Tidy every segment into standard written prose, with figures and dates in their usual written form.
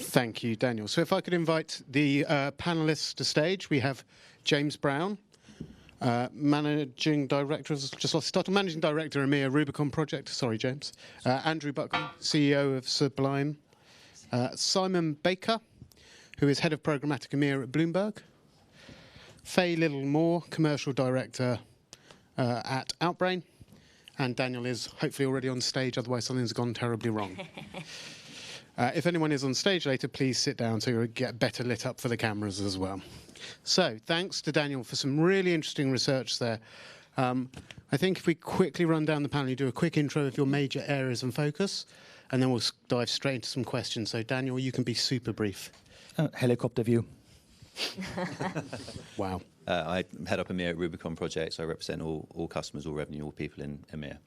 Thank you, Daniel. So if I could invite the panelists to stage, we have James Brown, Managing Director, Managing Director, EMEA Rubicon Project. Sorry, James. Andrew Buckman, CEO of Sublime. Simon Baker, who is Head of Programmatic EMEA at Bloomberg. Faye Littlemore, Commercial Director at Outbrain. And Daniel is hopefully already on stage, otherwise something's gone terribly wrong. If anyone is on stage later, please sit down so you get better lit up for the cameras as well. So thanks to Daniel for some really interesting research there. I think if we quickly run down the panel, you do a quick intro of your major areas and focus, and then we'll dive straight into some questions. So Daniel, you can be super brief. Helicopter view. Wow. I head up EMEA at Rubicon Project, so I represent all customers, all revenue, all people in EMEA.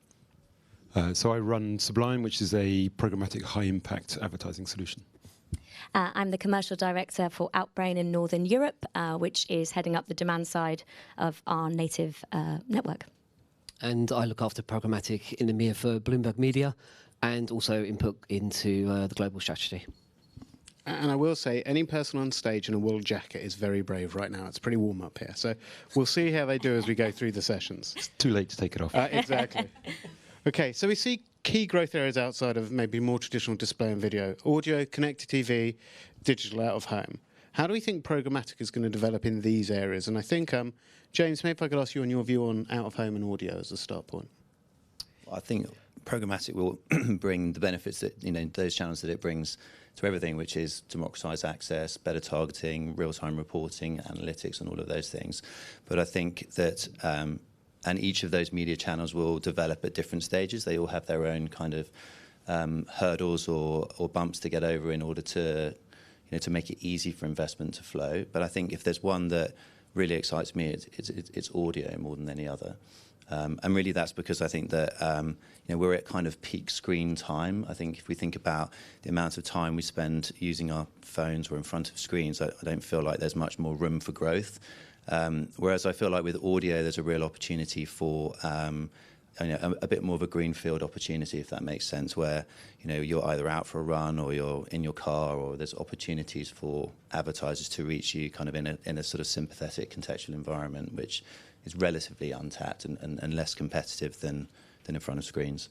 So I run Sublime, which is a programmatic high-impact advertising solution. I'm the commercial director for Outbrain in Northern Europe, which is heading up the demand side of our native network. And I look after programmatic in EMEA for Bloomberg Media and also input into the global strategy. And I will say, any person on stage in a wool jacket is very brave right now. It's pretty warm up here. So we'll see how they do as we go through the sessions. It's too late to take it off. Exactly. OK, so we see key growth areas outside of maybe more traditional display and video. Audio, connected TV, digital out of home. How do we think programmatic is going to develop in these areas? And I think, James, maybe if I could ask you on your view on out of home and audio as a start point. I think programmatic will bring the benefits that, those channels that it brings to everything, which is democratized access, better targeting, real-time reporting, analytics, and all of those things. But I think that and each of those media channels will develop at different stages. They all have their own kind of hurdles or bumps to get over in order to, to make it easy for investment to flow. But I think if there's one that really excites me, it's audio more than any other. And really that's because I think that we're at kind of peak screen time. I think if we think about the amount of time we spend using our phones or in front of screens, I don't feel like there's much more room for growth. Whereas I feel like with audio, there's a real opportunity for a bit more of a greenfield opportunity, if that makes sense, where you're either out for a run or you're in your car, or there's opportunities for advertisers to reach you kind of in a sort of sympathetic contextual environment, which is relatively untapped and less competitive than in front of screens.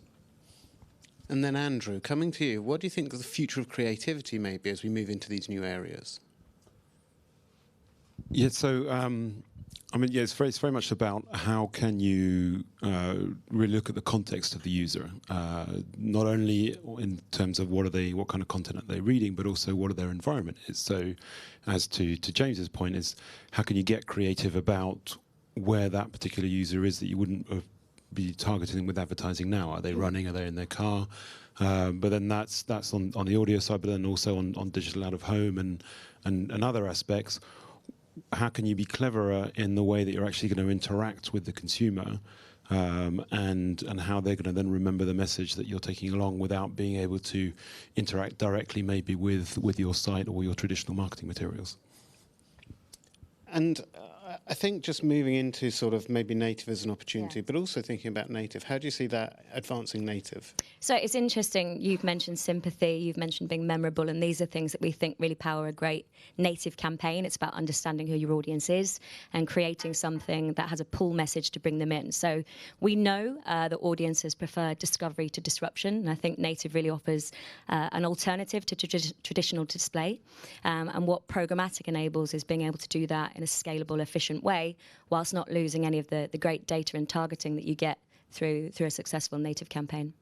And then Andrew, coming to you, what do you think the future of creativity may be as we move into these new areas? Yeah, so it's very much about how can you really look at the context of the user, not only in terms of what kind of content are they reading, but also what their environment is. So, as to James's point, is how can you get creative about where that particular user is that you wouldn't be targeting with advertising now? Are they running? Are they in their car? But then that's on the audio side, but then also on digital out of home and other aspects. How can you be cleverer in the way that you're actually going to interact with the consumer, and how they're going to then remember the message that you're taking along without being able to interact directly maybe with your site or your traditional marketing materials? And I think just moving into sort of maybe native as an opportunity, but also thinking about native. How do you see that advancing native? So it's interesting. You've mentioned sympathy. You've mentioned being memorable. And these are things that we think really power a great native campaign. It's about understanding who your audience is and creating something that has a pull message to bring them in. So we know that audiences prefer discovery to disruption. And I think native really offers an alternative to traditional display. And what programmatic enables is being able to do that in a scalable, efficient way, whilst not losing any of the great data and targeting that you get through a successful native campaign.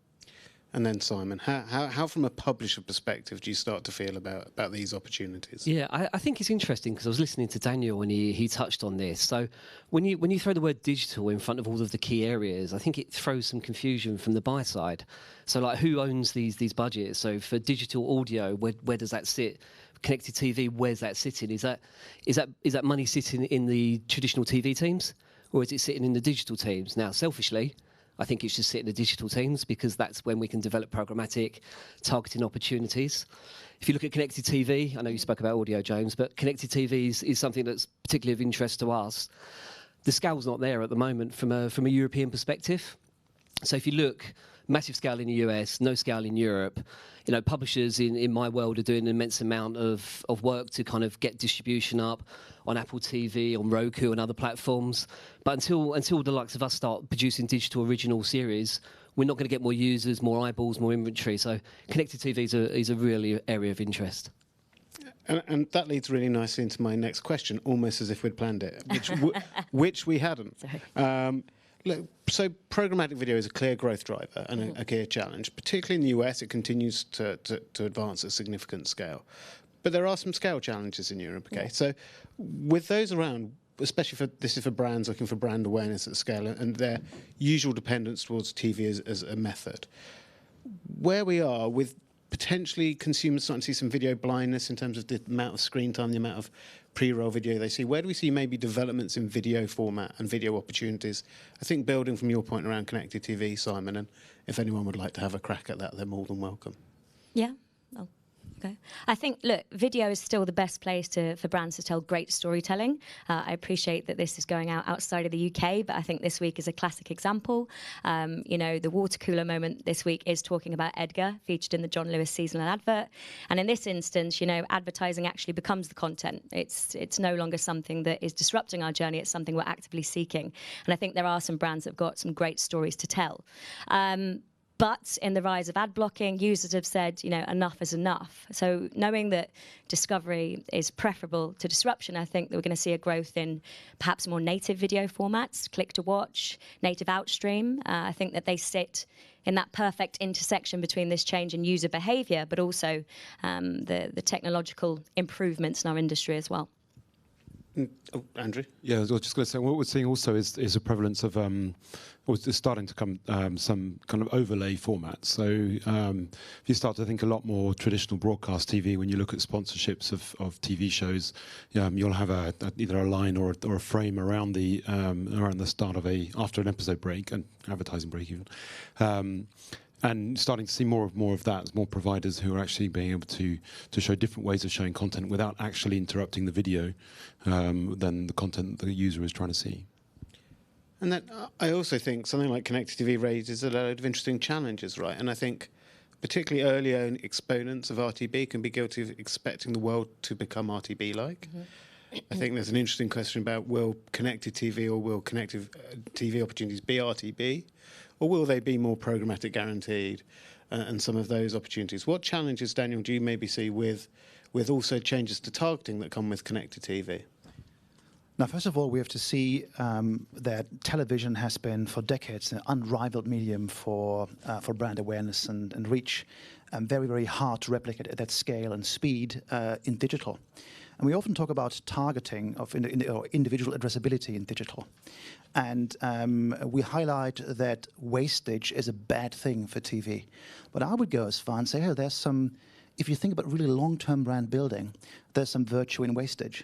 And then Simon, how from a publisher perspective do you start to feel about these opportunities? Yeah, I think it's interesting because I was listening to Daniel and he touched on this. So when you throw the word digital in front of all of the key areas, I think it throws some confusion from the buy side. So like, who owns these budgets? So for digital audio, where does that sit? Connected TV, where's that sitting? Is that money sitting in the traditional TV teams, or is it sitting in the digital teams? Now, selfishly, I think it should sit in the digital teams because that's when we can develop programmatic targeting opportunities. If you look at connected TV, I know you spoke about audio, James, but connected TV is something that's particularly of interest to us. The scale's not there at the moment from a European perspective. So if you look, massive scale in the US, no scale in Europe. You know, publishers in my world are doing an immense amount of work to kind of get distribution up on Apple TV, on Roku and other platforms. But until the likes of us start producing digital original series, we're not going to get more users, more eyeballs, more inventory. So connected TV is a really area of interest. And that leads really nicely into my next question, almost as if we'd planned it, which we hadn't. Look, so programmatic video is a clear growth driver and a clear challenge. Particularly in the US, it continues to advance at significant scale. But there are some scale challenges in Europe, okay? So with those around, especially this is for brands looking for brand awareness at scale and their usual dependence towards TV as a method, where we are with potentially consumers starting to see some video blindness in terms of the amount of screen time, the amount of pre-roll video they see. Where do we see maybe developments in video format and video opportunities? I think building from your point around connected TV, Simon, and if anyone would like to have a crack at that, they're more than welcome. Yeah. Okay. I think, look, video is still the best place for brands to tell great storytelling. I appreciate that this is going out outside of the UK, but I think this week is a classic example. You know, the water cooler moment this week is talking about Edgar, featured in the John Lewis seasonal advert. And in this instance, you know, advertising actually becomes the content. It's no longer something that is disrupting our journey. It's something we're actively seeking. And I think there are some brands that have got some great stories to tell. But in the rise of ad blocking, users have said, you know, enough is enough. So knowing that discovery is preferable to disruption, I think that we're going to see a growth in perhaps more native video formats, click to watch, native outstream. I think that they sit in that perfect intersection between this change in user behavior, but also the technological improvements in our industry as well. Oh, Andrew? Yeah, I was just going to say, what we're seeing also is a prevalence of, it's starting to come some kind of overlay formats. So if you start to think a lot more traditional broadcast TV, when you look at sponsorships of TV shows, you'll have either a line or a frame around the start of after an episode break, an advertising break even. And starting to see more of that, more providers who are actually being able to show different ways of showing content without actually interrupting the video than the content the user is trying to see. And then I also think something like connected TV raises a load of interesting challenges, right? And I think particularly early exponents of RTB can be guilty of expecting the world to become RTB-like. I think there's an interesting question about will connected TV or will connected TV opportunities be RTB? Or will they be more programmatic guaranteed and some of those opportunities? What challenges, Daniel, do you maybe see with also changes to targeting that come with connected TV? Now, first of all, we have to see that television has been for decades an unrivaled medium for brand awareness and reach, very, very hard to replicate at that scale and speed in digital. And we often talk about targeting of individual addressability in digital. And we highlight that wastage is a bad thing for TV. But I would go as far and say, hey, there's some, if you think about really long-term brand building, there's some virtue in wastage.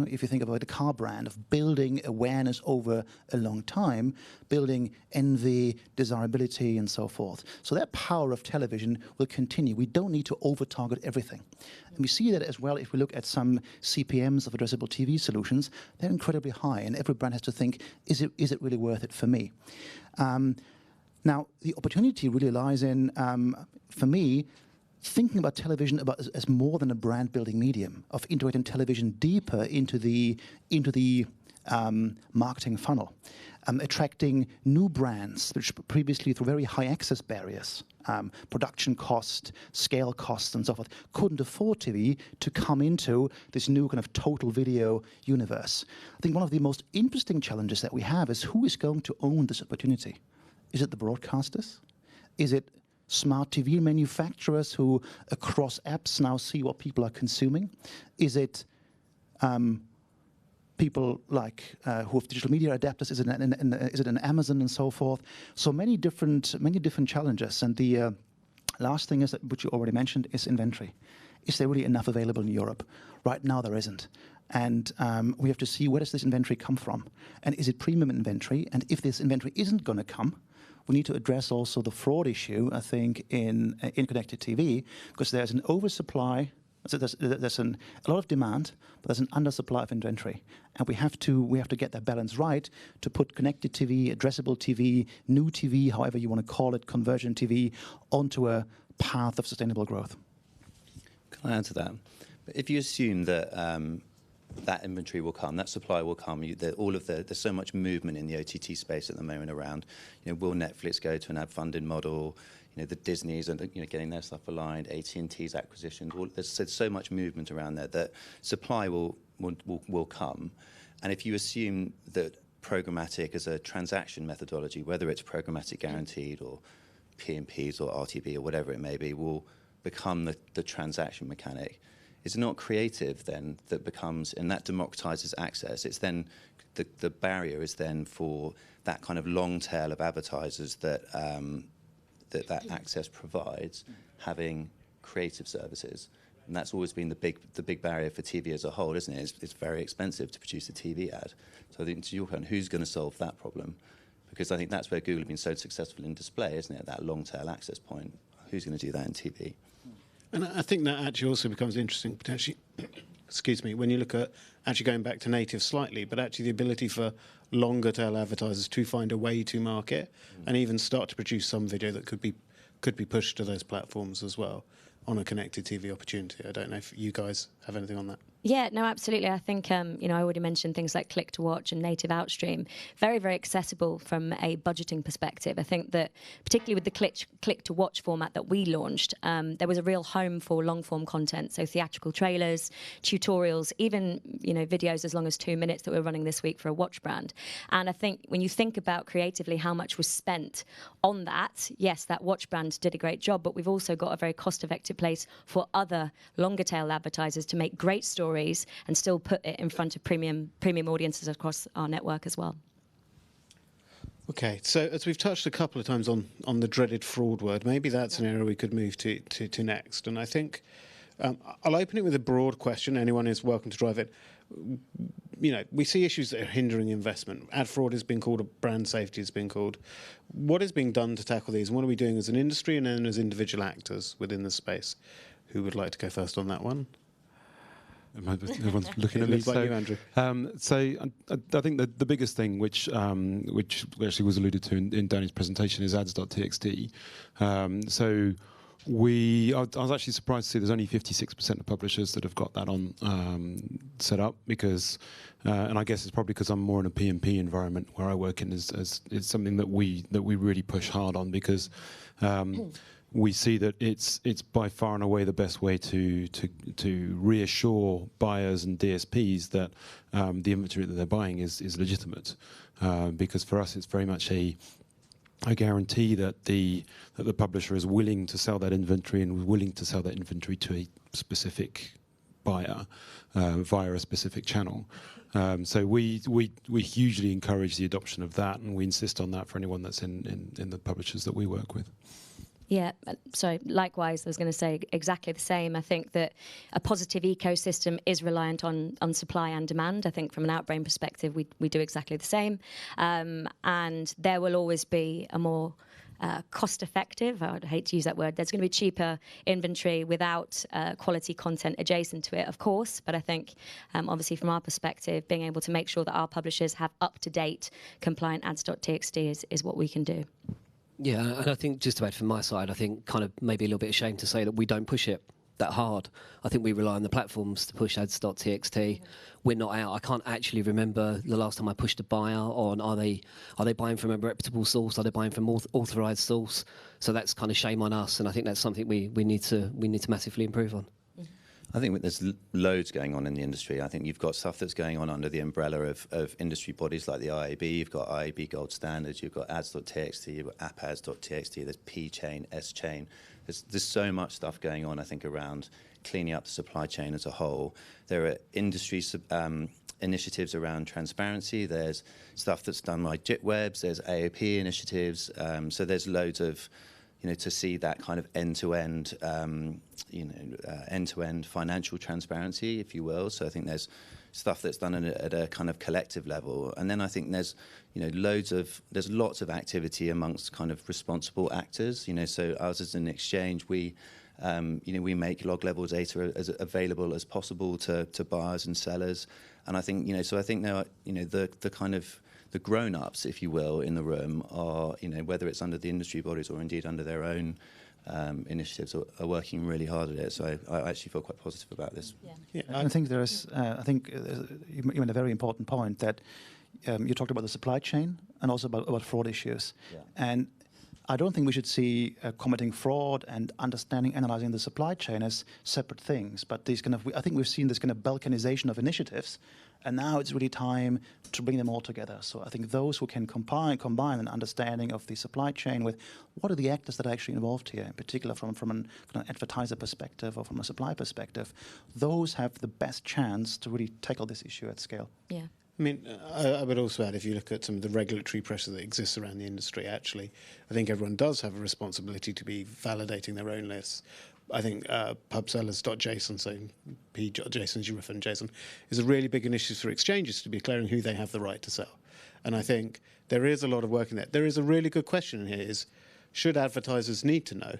If you think about a car brand of building awareness over a long time, building envy, desirability, and so forth. So that power of television will continue. We don't need to over-target everything. And we see that as well if we look at some CPMs of addressable TV solutions. They're incredibly high, and every brand has to think, is it really worth it for me? Now, the opportunity really lies in, for me, thinking about television as more than a brand building medium, of integrating television deeper into the marketing funnel, attracting new brands which previously through very high access barriers, production cost, scale costs and so forth, couldn't afford TV to come into this new kind of total video universe. I think one of the most interesting challenges that we have is who is going to own this opportunity? Is it the broadcasters? Is it smart TV manufacturers who across apps now see what people are consuming? Is it people like who have digital media adapters? Is it an Amazon and so forth? So many different challenges. And the last thing is that, which you already mentioned, is inventory. Is there really enough available in Europe? Right now there isn't. And we have to see, where does this inventory come from? And is it premium inventory? And if this inventory isn't going to come, we need to address also the fraud issue, I think, in connected TV, because there's an oversupply So there's a lot of demand, but there's an undersupply of inventory, and we have to get that balance right to put connected TV, addressable TV, new TV, however you want to call it, conversion TV, onto a path of sustainable growth. Can I add to that? If you assume that that inventory will come, that supply will come, there's so much movement in the OTT space at the moment around, will Netflix go to an ad-funded model? The Disneys and getting their stuff aligned, AT&T's acquisitions. There's so much movement around there that supply will come. And if you assume that programmatic as a transaction methodology, whether it's programmatic guaranteed or PMPs or RTB or whatever it may be, will become the transaction mechanic. It's not creative then that becomes, and that democratizes access. It's then the barrier is then for that kind of long tail of advertisers that access provides, having creative services. And that's always been the big barrier for TV as a whole, isn't it? It's very expensive to produce a TV ad. So I think, to your point, who's going to solve that problem? Because I think that's where Google have been so successful in display, isn't it? That long tail access point. Who's going to do that in TV? And I think that actually also becomes interesting potentially, excuse me, when you look at actually going back to native slightly, but actually the ability for longer tail advertisers to find a way to market and even start to produce some video that could be pushed to those platforms as well on a connected TV opportunity. I don't know if you guys have anything on that. Yeah, no, absolutely. I think, I already mentioned things like click to watch and native outstream. Very, very accessible from a budgeting perspective. I think that particularly with the click to watch format that we launched, there was a real home for long form content. So theatrical trailers, tutorials, even, videos as long as 2 minutes that we're running this week for a watch brand. And I think when you think about creatively how much was spent on that, yes, that watch brand did a great job, but we've also got a very cost effective place for other longer tail advertisers to make great stories and still put it in front of premium audiences across our network as well. Okay, so as we've touched a couple of times on the dreaded fraud word, maybe that's an area we could move to next. And I think I'll open it with a broad question. Anyone is welcome to drive it. We see issues that are hindering investment. Ad fraud has been called, brand safety has been called. What is being done to tackle these? And what are we doing as an industry and then as individual actors within the space? Who would like to go first on that one? Everyone's looking at me. Looks like you, Andrew. I think the biggest thing, which actually was alluded to in Danny's presentation, is ads.txt. I was actually surprised to see there's only 56% of publishers that have got that on set up because, and I guess it's probably because I'm more in a PMP environment where I work in. It's something that we really push hard on because. We see that it's by far and away the best way to reassure buyers and DSPs that the inventory that they're buying is legitimate, because for us it's very much a guarantee that the publisher is willing to sell that inventory and willing to sell that inventory to a specific buyer via a specific channel. So we hugely encourage the adoption of that, and we insist on that for anyone that's in the publishers that we work with. Yeah, so likewise, I was going to say exactly the same. I think that a positive ecosystem is reliant on supply and demand. I think from an Outbrain perspective, we do exactly the same. And there will always be a more cost-effective, I would hate to use that word, there's going to be cheaper inventory without quality content adjacent to it, of course. But I think, obviously, from our perspective, being able to make sure that our publishers have up-to-date compliant ads.txt is what we can do. Yeah, and I think just to add from my side, I think kind of maybe a little bit ashamed to say that we don't push it that hard. I think we rely on the platforms to push ads.txt. We're not out. I can't actually remember the last time I pushed a buyer on are they buying from a reputable source? Are they buying from authorized source? So that's kind of shame on us, and I think that's something we need to massively improve on. I think there's loads going on in the industry. I think you've got stuff that's going on under the umbrella of industry bodies like the IAB. You've got IAB Gold Standards. You've got ads.txt. You've got app-ads.txt. There's P-chain, S-chain. There's so much stuff going on, I think, around cleaning up the supply chain as a whole. There are industry initiatives around transparency. There's stuff that's done by JITwebs. There's AOP initiatives. So there's loads of, to see that kind of end-to-end, end-to-end financial transparency, if you will. So I think there's stuff that's done at a kind of collective level, and then I think there's, there's lots of activity amongst kind of responsible actors. So us as an exchange, we We make log level data as available as possible to buyers and sellers. And I think, so I think now, the kind of the grown-ups, if you will, in the room are, whether it's under the industry bodies or indeed under their own initiatives, are working really hard at it. So I actually feel quite positive about this. Yeah, I think there is. I think you made a very important point that you talked about the supply chain and also about fraud issues. Yeah. And I don't think we should see combating fraud and understanding, analyzing the supply chain as separate things. But these I think we've seen this kind of balkanization of initiatives, and now it's really time to bring them all together. So I think those who can combine an understanding of the supply chain with what are the actors that are actually involved here, in particular from an advertiser perspective or from a supply perspective, those have the best chance to really tackle this issue at scale. Yeah. I mean, I would also add, if you look at some of the regulatory pressure that exists around the industry, actually, I think everyone does have a responsibility to be validating their own lists. I think pubsellers.json, so p.json, as you refer to JSON, is a really big initiative for exchanges to be declaring who they have the right to sell. And I think there is a lot of work in that. There is a really good question in here is, should advertisers need to know?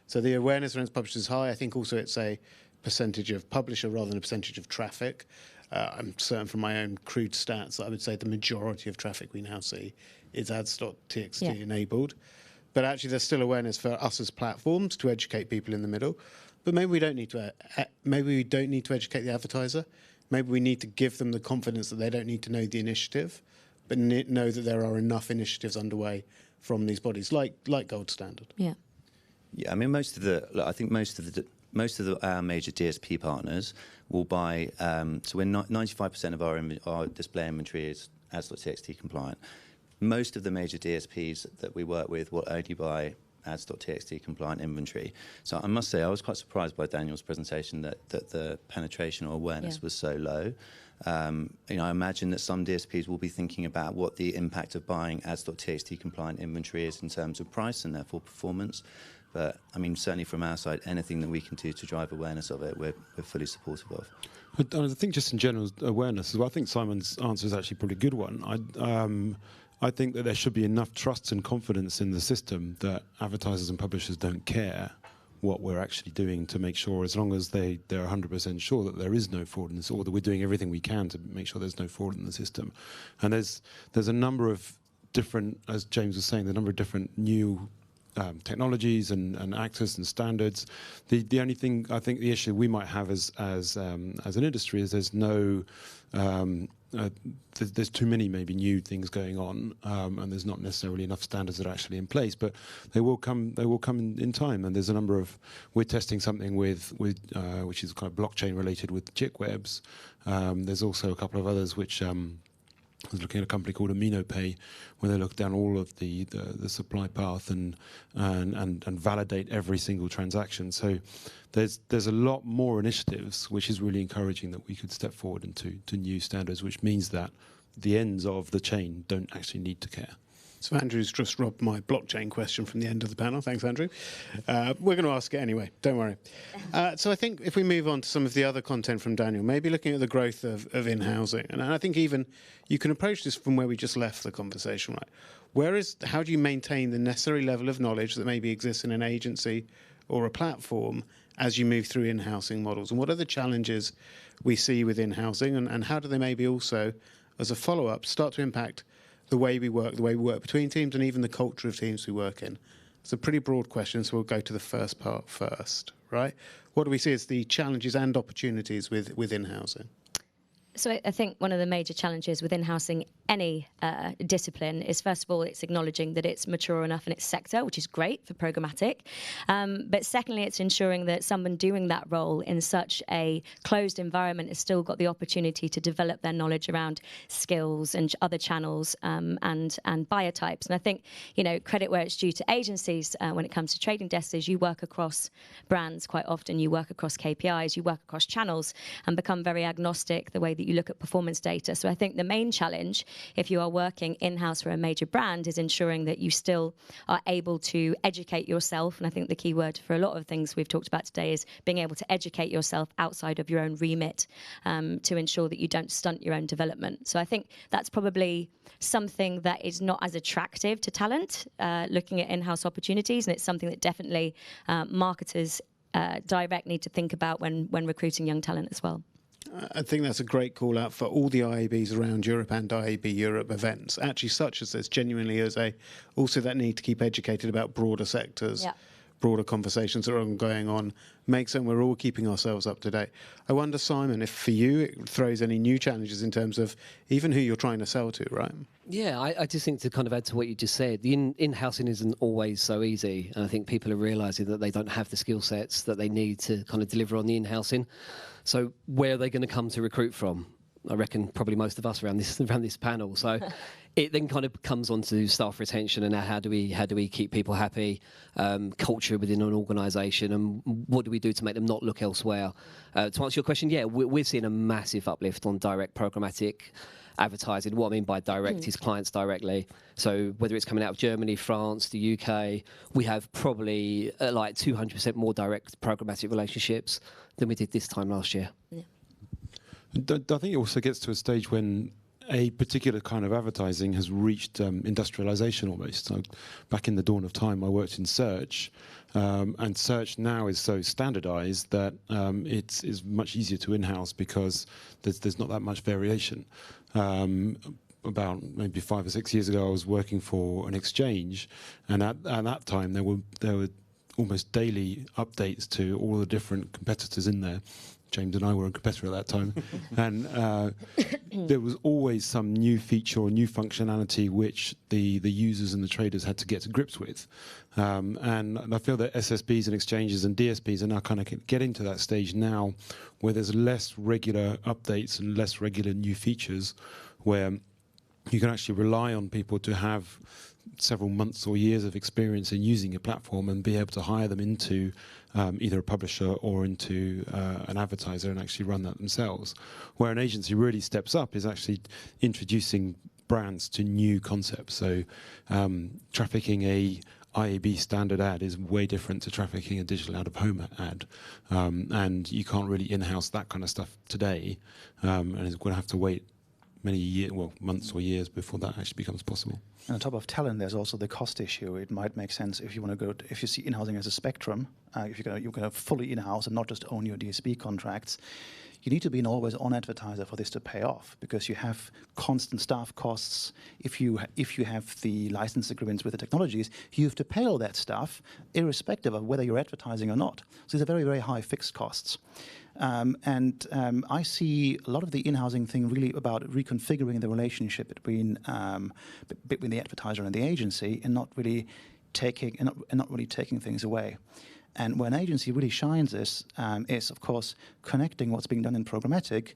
So the awareness around publishers is high. I think also it's a percentage of publisher rather than a percentage of traffic. I'm certain from my own crude stats that I would say the majority of traffic we now see is ads.txt enabled. But actually there's still awareness for us as platforms to educate people in the middle. But maybe we don't need to educate the advertiser. Maybe we need to give them the confidence that they don't need to know the initiative, but know that there are enough initiatives underway from these bodies, like Gold Standard. Yeah. Yeah, I mean, most of our major DSP partners will buy. So when 95% of our display inventory is ads.txt compliant. Most of the major DSPs that we work with will only buy ads.txt compliant inventory. So I must say, I was quite surprised by Daniel's presentation that the penetration or awareness was so low. I imagine that some DSPs will be thinking about what the impact of buying ads.txt compliant inventory is in terms of price and therefore performance. But I mean, certainly from our side, anything that we can do to drive awareness of it, we're fully supportive of. I think just in general awareness as well. I think Simon's answer is actually a pretty good one. I think that there should be enough trust and confidence in the system that advertisers and publishers don't care what we're actually doing to make sure, as long as they're 100% sure that there is no fraud in this, or that we're doing everything we can to make sure there's no fraud in the system. And there's a number of different, as James was saying, the number of different new technologies and actors and standards. The only thing, I think the issue we might have as an industry is there's no there's too many maybe new things going on, and there's not necessarily enough standards that are actually in place. But they will come in time. And there's a number of, we're testing something with which is kind of blockchain related with chick webs. There's also a couple of others which. I was looking at a company called AminoPay, where they look down all of the supply path and validate every single transaction. So there's a lot more initiatives, which is really encouraging that we could step forward into new standards, which means that the ends of the chain don't actually need to care. So Andrew's just robbed my blockchain question from the end of the panel. Thanks, Andrew. We're going to ask it anyway. Don't worry. So I think if we move on to some of the other content from Daniel, maybe looking at the growth of in-housing, and I think even you can approach this from where we just left the conversation, right? How do you maintain the necessary level of knowledge that maybe exists in an agency or a platform as you move through in-housing models? And what are the challenges we see with in-housing, and how do they maybe also, as a follow-up, start to impact the way we work between teams, and even the culture of teams we work in? It's a pretty broad question, so we'll go to the first part first, right? What do we see as the challenges and opportunities with in-housing? So I think one of the major challenges with in-housing any discipline is, first of all, it's acknowledging that it's mature enough in its sector, which is great for programmatic. But secondly, it's ensuring that someone doing that role in such a closed environment has still got the opportunity to develop their knowledge around skills and other channels and buyer types. And I think, credit where it's due to agencies when it comes to trading desks is you work across brands quite often, you work across KPIs, you work across channels, and become very agnostic the way that you look at performance data. So I think the main challenge, if you are working in-house for a major brand, is ensuring that you still are able to educate yourself. And I think the key word for a lot of things we've talked about today is being able to educate yourself outside of your own remit to ensure that you don't stunt your own development. So I think that's probably something that is not as attractive to talent looking at in-house opportunities. And it's something that definitely marketers direct need to think about when recruiting young talent as well. I think that's a great call out for all the IABs around Europe and IAB Europe events, actually such as this, genuinely as also that need to keep educated about broader sectors, broader conversations that are going on, make certain we're all keeping ourselves up to date. I wonder, Simon, if for you it throws any new challenges in terms of even who you're trying to sell to, right? Yeah, I just think to kind of add to what you just said, the in-housing isn't always so easy. And I think people are realising that they don't have the skill sets that they need to kind of deliver on the in-housing. So where are they going to come to recruit from? I reckon probably most of us around this panel. So it then kind of comes on to staff retention and how do we keep people happy, culture within an organisation, and what do we do to make them not look elsewhere? To answer your question, yeah, we're seeing a massive uplift on direct programmatic advertising. What I mean by direct is clients directly. So whether it's coming out of Germany, France, the UK, we have probably like 200% more direct programmatic relationships than we did this time last year. Yeah. I think it also gets to a stage when a particular kind of advertising has reached industrialization almost. So back in the dawn of time, I worked in search, and search now is so standardized that it's much easier to in-house because there's not that much variation. About maybe 5 or 6 years ago, I was working for an exchange, and at that time there were almost daily updates to all the different competitors in there. James and I were a competitor at that time, and there was always some new feature or new functionality which the users and the traders had to get to grips with. And I feel that SSPs and exchanges and DSPs are now kind of getting to that stage now where there's less regular updates and less regular new features, where you can actually rely on people to have several months or years of experience in using a platform and be able to hire them into either a publisher or into an advertiser and actually run that themselves. Where an agency really steps up is actually introducing brands to new concepts. So trafficking a IAB standard ad is way different to trafficking a digital out-of-home ad. And you can't really in-house that kind of stuff today, and it's going to have to wait many years, well, months or years before that actually becomes possible. And on top of talent, there's also the cost issue. It might make sense if you want to if you see in-housing as a spectrum, if you're going to fully in-house and not just own your DSP contracts, you need to be an always-on advertiser for this to pay off, because you have constant staff costs. If you have the license agreements with the technologies, you have to pay all that stuff, irrespective of whether you're advertising or not. So these are very, very high fixed costs. I see a lot of the in-housing thing really about reconfiguring the relationship between the advertiser and the agency, and not really taking things away. And where an agency really shines is of course connecting what's being done in programmatic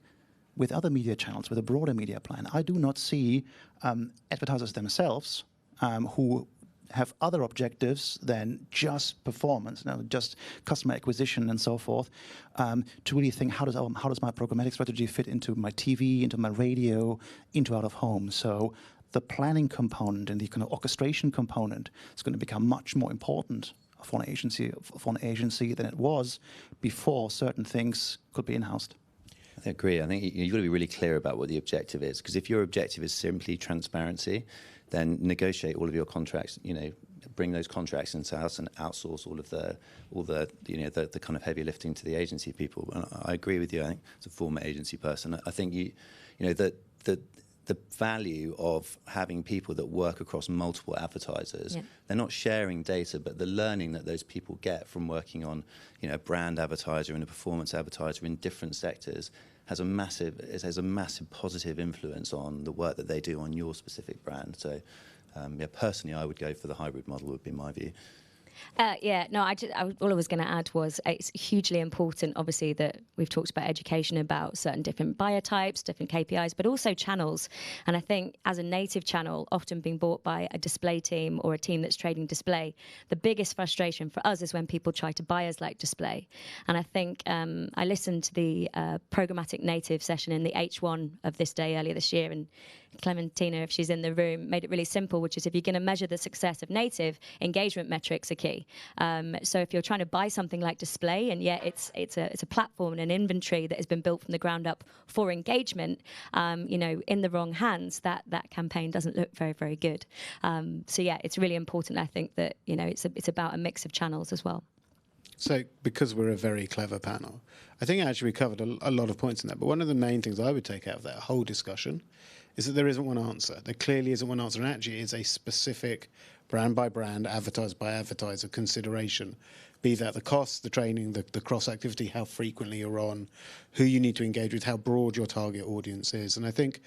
with other media channels, with a broader media plan. I do not see advertisers themselves who have other objectives than just performance, just customer acquisition and so forth, to really think, how does my programmatic strategy fit into my TV, into my radio, into out of home? So the planning component and the kind of orchestration component is going to become much more important for an agency than it was before certain things could be in-housed. I agree. I think you've got to be really clear about what the objective is, because if your objective is simply transparency, then negotiate all of your contracts. Bring those contracts into house and outsource all the kind of heavy lifting to the agency people. And I agree with you. I think as a former agency person, I think the value of having people that work across multiple advertisers, they're not sharing data, but the learning that those people get from working on, a brand advertiser and a performance advertiser in different sectors has a massive positive influence on the work that they do on your specific brand. So, personally, I would go for the hybrid model, would be my view. All I was going to add was it's hugely important, obviously, that we've talked about education about certain different buyer types, different KPIs, but also channels. And I think as a native channel, often being bought by a display team or a team that's trading display, the biggest frustration for us is when people try to buy us like display. And I think I listened to the programmatic native session in the H1 of this day earlier this year, and Clementina, if she's in the room, made it really simple, which is if you're going to measure the success of native, engagement metrics are key. So if you're trying to buy something like display, and yet it's a platform and an inventory that has been built from the ground up for engagement, in the wrong hands, that campaign doesn't look very, very good. It's really important, I think, that it's about a mix of channels as well. So, because we're a very clever panel, I think actually we covered a lot of points in that. But one of the main things I would take out of that whole discussion is that there isn't one answer. There clearly isn't one answer, and actually is a specific brand by brand, advertiser by advertiser consideration. Be that the cost, the training, the cross activity, how frequently you're on, who you need to engage with, how broad your target audience is. And I think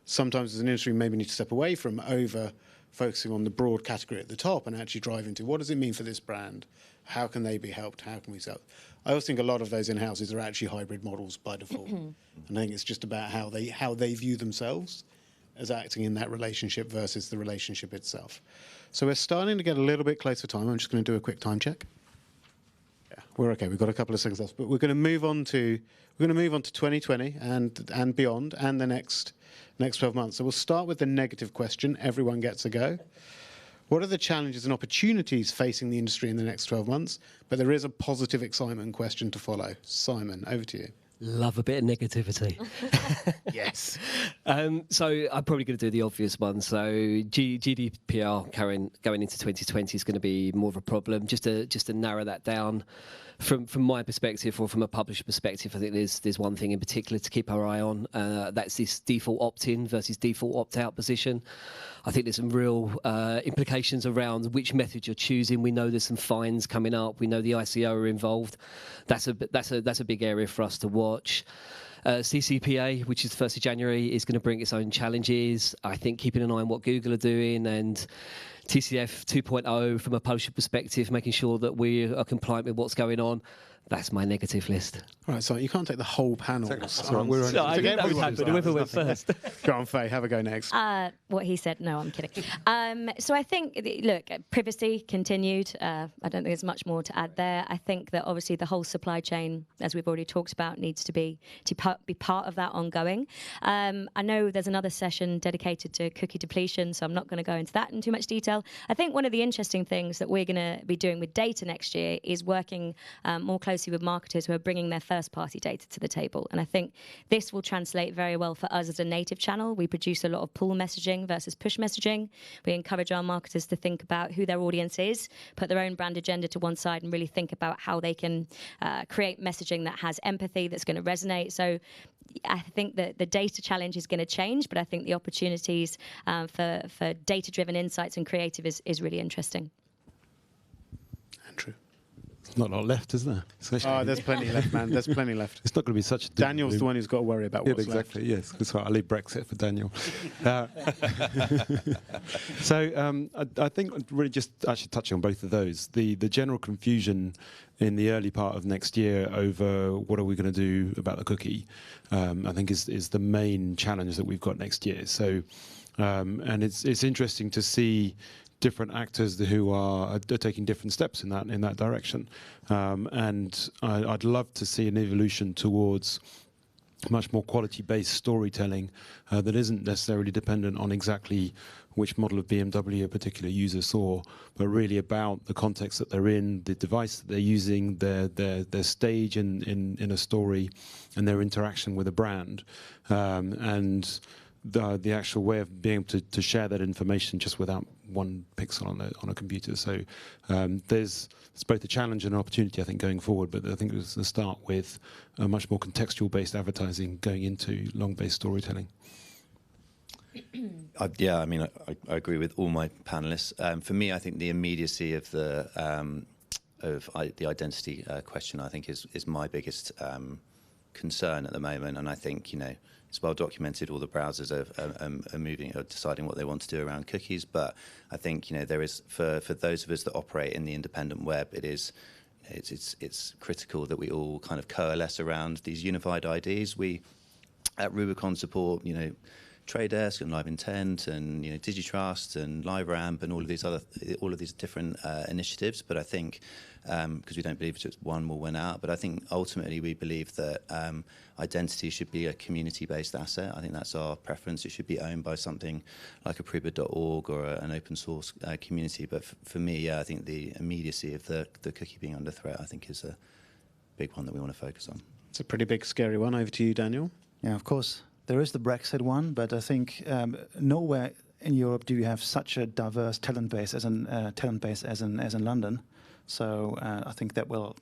sometimes as an industry, we maybe need to step away from over focusing on the broad category at the top and actually drive into what does it mean for this brand? How can they be helped? How can we sell? I also think a lot of those in-houses are actually hybrid models by default. And I think it's just about how they view themselves as acting in that relationship versus the relationship itself. So we're starting to get a little bit close for time. I'm just going to do a quick time check. Yeah, we're okay. We've got a couple of seconds left, but we're going to move on to 2020 and beyond, and the next 12 months. So we'll start with the negative question. Everyone gets a go. What are the challenges and opportunities facing the industry in the next 12 months? But there is a positive excitement question to follow. Simon, over to you. Love a bit of negativity. Yes. So I'm probably going to do the obvious one. So GDPR going into 2020 is going to be more of a problem. Just to narrow that down, from my perspective or from a publisher perspective, I think there's one thing in particular to keep our eye on. That's this default opt-in versus default opt-out position. I think there's some real implications around which method you're choosing. We know there's some fines coming up. We know the ICO are involved. That's a big area for us to watch. CCPA, which is 1st of January, is going to bring its own challenges. I think keeping an eye on what Google are doing, and TCF 2.0 from a publisher perspective, making sure that we are compliant with what's going on. That's my negative list. All right, so you can't take the whole panel. That's right, we're So I think that would happen. Whoever went first. Go on, Faye, have a go next. What he said, no, I'm kidding. So I think, look, privacy continued. I don't think there's much more to add there. I think that obviously the whole supply chain, as we've already talked about, needs to be part of that ongoing. I know there's another session dedicated to cookie depletion, so I'm not going to go into that in too much detail. I think one of the interesting things that we're going to be doing with data next year is working more closely with marketers who are bringing their first-party data to the table. And I think this will translate very well for us as a native channel. We produce a lot of pull messaging versus push messaging. We encourage our marketers to think about who their audience is, put their own brand agenda to one side, and really think about how they can create messaging that has empathy, that's going to resonate. So I think that the data challenge is going to change, but I think the opportunities for data-driven insights and creative is really interesting. Andrew. Not a lot left, is there? Oh, there's plenty left, man. There's plenty left. It's not going to be such a... Daniel's the one who's got to worry about what's exactly, left. yes. That's right. I'll leave Brexit for Daniel. So I think really just actually touching on both of those, the general confusion in the early part of next year over what are we going to do about the cookie, I think is the main challenge that we've got next year. So, and it's interesting to see different actors who are taking different steps in that direction, and I'd love to see an evolution towards much more quality-based storytelling that isn't necessarily dependent on exactly which model of BMW a particular user saw, but really about the context that they're in, the device that they're using, their stage in a story, and their interaction with a brand, and the actual way of being able to share that information just without one pixel on a computer. So there's both a challenge and an opportunity, I think, going forward. But I think it's to start with a much more contextual-based advertising going into long-based storytelling. Yeah, I mean, I agree with all my panelists. For me, I think the immediacy of the identity question, I think, is my biggest concern at the moment. And I think, it's well documented. All the browsers are deciding what they want to do around cookies. But I think there is for those of us that operate in the independent web, it's critical that we all kind of coalesce around these unified IDs. We at Rubicon support Trade Desk and Live Intent and Digitrust and LiveRamp and all of these different initiatives. But I think because we don't believe just one will win out, but I think ultimately we believe that identity should be a community-based asset. I think that's our preference. It should be owned by something like Apriba.org or an open source community. But for me, I think the immediacy of the cookie being under threat, I think, is a big one that we want to focus on. It's a pretty big, scary one. Over to you, Daniel. Yeah, of course. There is the Brexit one, but I think nowhere in Europe do you have such a diverse talent base as in London. So I think that will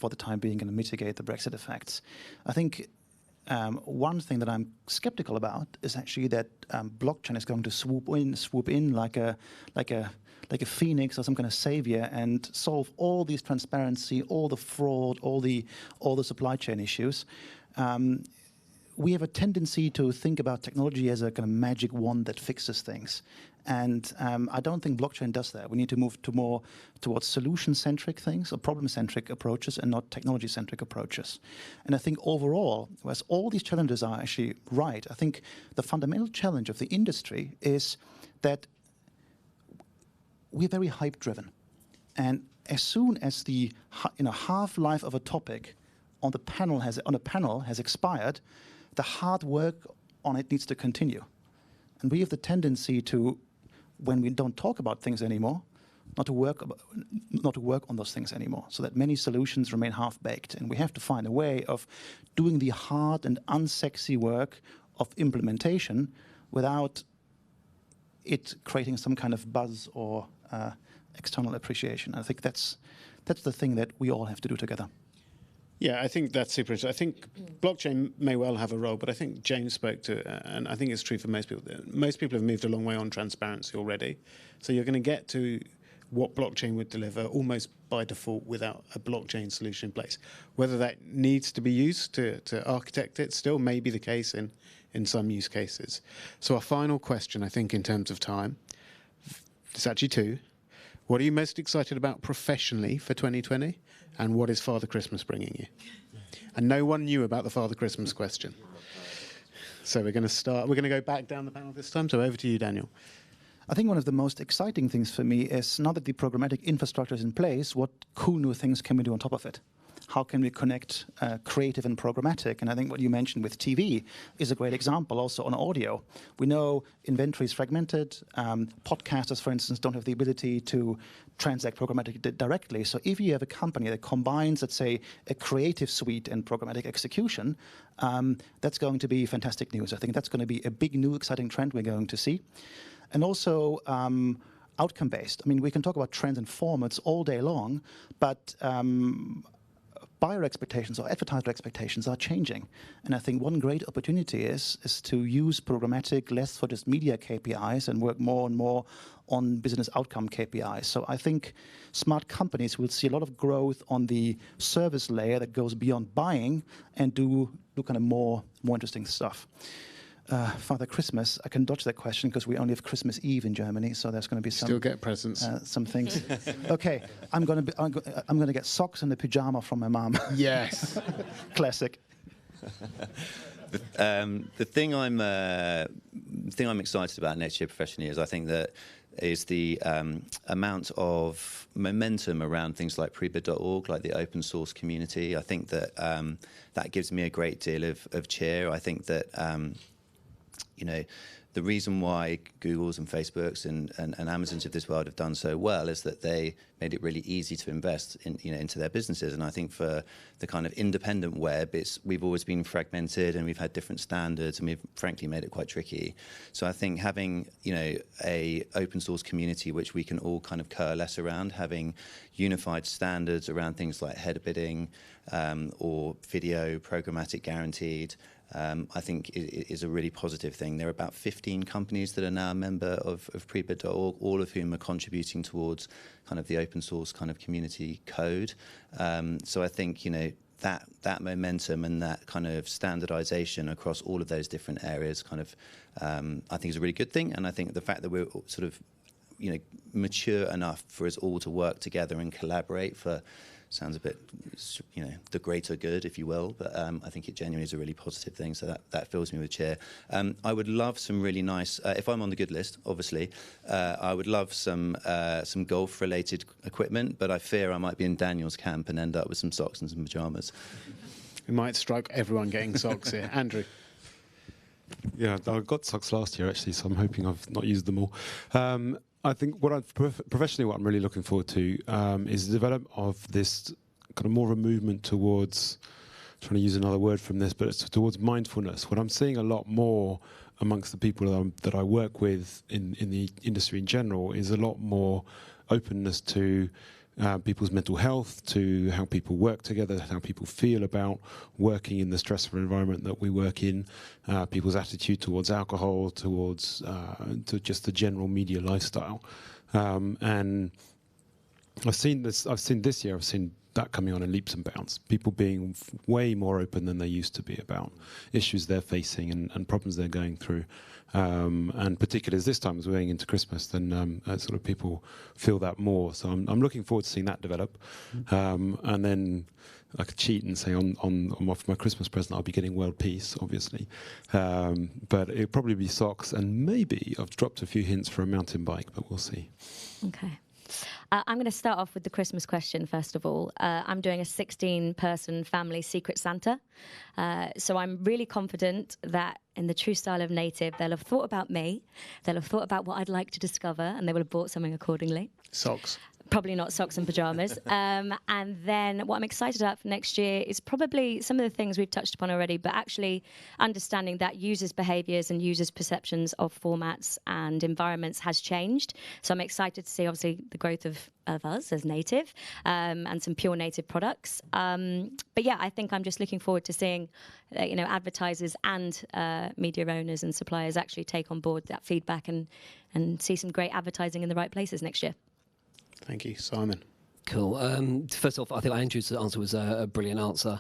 for the time being, going to mitigate the Brexit effects. I think one thing that I'm skeptical about is actually that blockchain is going to swoop in like a phoenix or some kind of savior and solve all these transparency, all the fraud, all the supply chain issues. We have a tendency to think about technology as a kind of magic wand that fixes things. And I don't think blockchain does that. We need to move to more towards solution-centric things or problem-centric approaches and not technology-centric approaches. And I think overall, whereas all these challenges are actually right, I think the fundamental challenge of the industry is that we're very hype-driven. And as soon as the half-life of a topic on a panel has expired, the hard work on it needs to continue. And we have the tendency to, when we don't talk about things anymore, not to work on those things anymore, so that many solutions remain half-baked. And we have to find a way of doing the hard and unsexy work of implementation without it creating some kind of buzz or external appreciation. I think that's the thing that we all have to do together. Yeah, I think that's super interesting. I think blockchain may well have a role, but I think James spoke to, and I think it's true for most people. Most people have moved a long way on transparency already. So you're going to get to what blockchain would deliver almost by default without a blockchain solution in place. Whether that needs to be used to architect it still may be the case in some use cases. So our final question, I think, in terms of time, it's actually two. What are you most excited about professionally for 2020? And what is Father Christmas bringing you? And no one knew about the Father Christmas question. So we're going to go back down the panel this time. So over to you, Daniel. I think one of the most exciting things for me is now that the programmatic infrastructure is in place, what cool new things can we do on top of it? How can we connect creative and programmatic? And I think what you mentioned with TV is a great example also on audio. We know inventory is fragmented. Podcasters, for instance, don't have the ability to transact programmatic directly. So if you have a company that combines, let's say, a creative suite and programmatic execution, that's going to be fantastic news. I think that's going to be a big new exciting trend we're going to see. And also outcome-based. I mean, we can talk about trends and formats all day long, but buyer expectations or advertiser expectations are changing. And I think one great opportunity is to use programmatic less for just media KPIs and work more and more on business outcome KPIs. So I think smart companies will see a lot of growth on the service layer that goes beyond buying and do kind of more interesting stuff. Father Christmas, I can dodge that question because we only have Christmas Eve in Germany, so there's going to be some. Still get presents. Some things. Okay, I'm going to get socks and a pyjama from my mom. Yes. Classic. The thing I'm excited about next year professionally is I think that is the amount of momentum around things like prebid.org, like the open source community. I think that that gives me a great deal of cheer. I think that the reason why Googles and Facebooks and Amazons of this world have done so well is that they made it really easy to invest into their businesses. And I think for the kind of independent web, we've always been fragmented and we've had different standards and we've frankly made it quite tricky. So I think having a open source community which we can all kind of coalesce around, having unified standards around things like header bidding or video programmatic guaranteed, I think is a really positive thing. There are about 15 companies that are now a member of prebid.org, all of whom are contributing towards kind of the open source kind of community code. So I think, that momentum and that kind of standardization across all of those different areas kind of, I think is a really good thing. And I think the fact that we're sort of, mature enough for us all to work together and collaborate for, sounds a bit, the greater good, if you will, but I think it genuinely is a really positive thing, so that fills me with cheer. I would love some really nice, if I'm on the good list, obviously, I would love some golf-related equipment, but I fear I might be in Daniel's camp and end up with some socks and some pyjamas. We might strike everyone getting socks here. Andrew. Yeah, I got socks last year, actually, so I'm hoping I've not used them all. I think professionally what I'm really looking forward to is the development of this kind of more of a movement towards, trying to use another word from this, but it's towards mindfulness. What I'm seeing a lot more amongst the people that I work with in the industry in general is a lot more openness to people's mental health, to how people work together, how people feel about working in the stressful environment that we work in, people's attitude towards alcohol, towards to just the general media lifestyle. And I've seen this year, I've seen that coming on in leaps and bounds. People being way more open than they used to be about issues they're facing and problems they're going through. And particularly as this time as we're going into Christmas, then sort of people feel that more. So I'm looking forward to seeing that develop. And then I could cheat and say on my Christmas present I'll be getting world peace, obviously. But it'll probably be socks, and maybe I've dropped a few hints for a mountain bike, but we'll see. Okay. I'm going to start off with the Christmas question, first of all. I'm doing a 16-person family Secret Santa. So I'm really confident that in the true style of Native, they'll have thought about me, they'll have thought about what I'd like to discover, and they will have bought something accordingly. Socks. Probably not socks and pyjamas. And then what I'm excited about for next year is probably some of the things we've touched upon already, but actually understanding that users' behaviours and users' perceptions of formats and environments has changed. So I'm excited to see, obviously, the growth of us as Native and some pure Native products. But yeah, I think I'm just looking forward to seeing, advertisers and media owners and suppliers actually take on board that feedback and see some great advertising in the right places next year. Thank you, Simon. Cool. First off, I think Andrew's answer was a brilliant answer.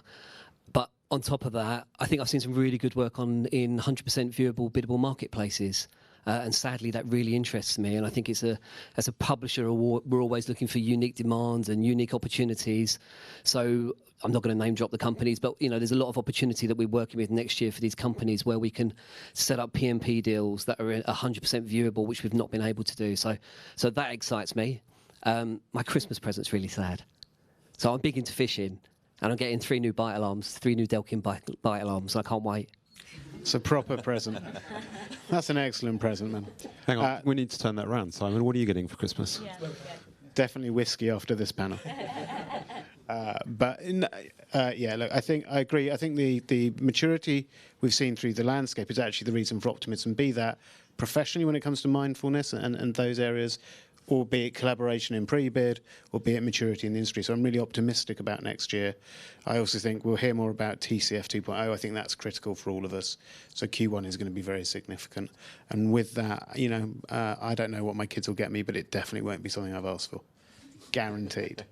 But on top of that, I think I've seen some really good work in 100% viewable, biddable marketplaces. And sadly, that really interests me. And I think as a publisher, we're always looking for unique demands and unique opportunities. So I'm not going to name drop the companies, but there's a lot of opportunity that we're working with next year for these companies where we can set up PMP deals that are 100% viewable, which we've not been able to do. So that excites me. My Christmas present's really sad. So I'm big into fishing, and I'm getting 3 new bite alarms, 3 new Delkin bite alarms. I can't wait. It's a proper present. That's an excellent present, man. Hang on, we need to turn that round. Simon, what are you getting for Christmas? Yeah. Definitely whiskey after this panel. Look, I agree. I think the maturity we've seen through the landscape is actually the reason for optimism, be that professionally when it comes to mindfulness and those areas, or be it collaboration in pre-bid, or be it maturity in the industry. So I'm really optimistic about next year. I also think we'll hear more about TCF 2.0. I think that's critical for all of us. So Q1 is going to be very significant. And with that, I don't know what my kids will get me, but it definitely won't be something I've asked for. Guaranteed.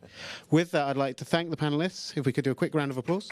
With that, I'd like to thank the panelists. If we could do a quick round of applause.